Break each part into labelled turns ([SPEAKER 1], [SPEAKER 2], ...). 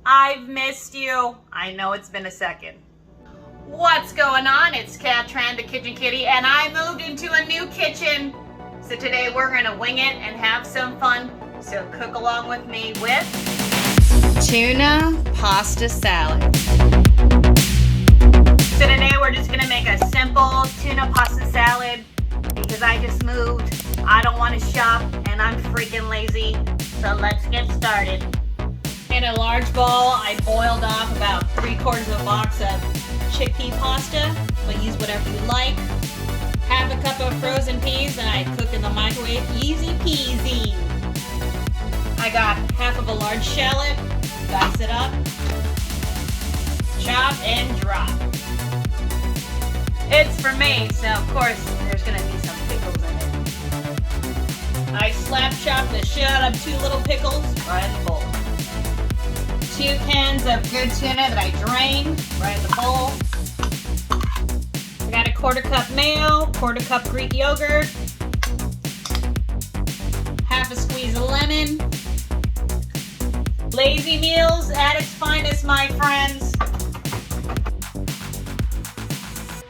[SPEAKER 1] I've missed you. I know it's been a second. What's going on? It's Katran, the Kitchen Kitty, and I moved into a new kitchen. So today we're gonna wing it and have some fun. So cook along with me with tuna pasta salad. So today we're just gonna make a simple tuna pasta salad because I just moved. I don't want to shop and I'm freaking lazy. So let's get started. In a large bowl, I boiled off about 3/4 of a box of chickpea pasta, but use whatever you like. Half a cup of frozen peas and I cook in the microwave, easy peasy. I got half of a large shallot, dice it up, chop and drop. It's for me, so of course there's gonna be some pickles in it. I slap chop the shit out of 2 little pickles right in the bowl. 2 cans of good tuna that I drained right in the bowl. I got a 1/4 cup mayo, 1/4 cup Greek yogurt, half a squeeze of lemon. Lazy meals at its finest, my friends.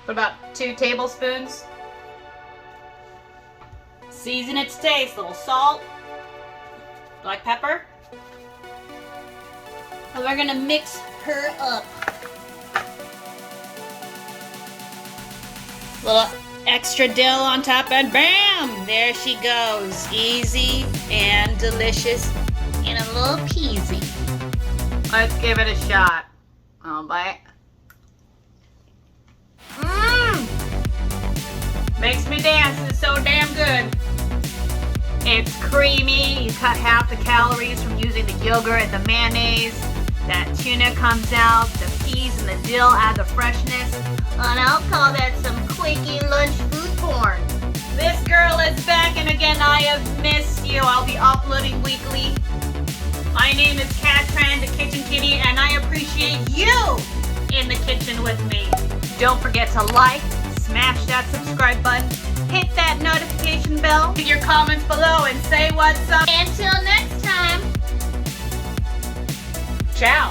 [SPEAKER 1] What about 2 tablespoons? Season its taste, little salt, black pepper. And we're gonna mix her up. Little extra dill on top and bam! There she goes. Easy and delicious and a little peasy. Let's give it a shot. I'll bite. Makes me dance. It's so damn good. It's creamy. You cut half the calories from using the yogurt and the mayonnaise. That tuna comes out. The peas and the dill add the freshness. And I'll call that some quickie lunch food porn. This girl is back, and again, I have missed you. I'll be uploading weekly. My name is Katran, the Kitchen Kitty, and I appreciate you in the kitchen with me. Don't forget to like, smash that subscribe button, hit that notification bell, leave your comments below, and say what's up. Until next time, ciao.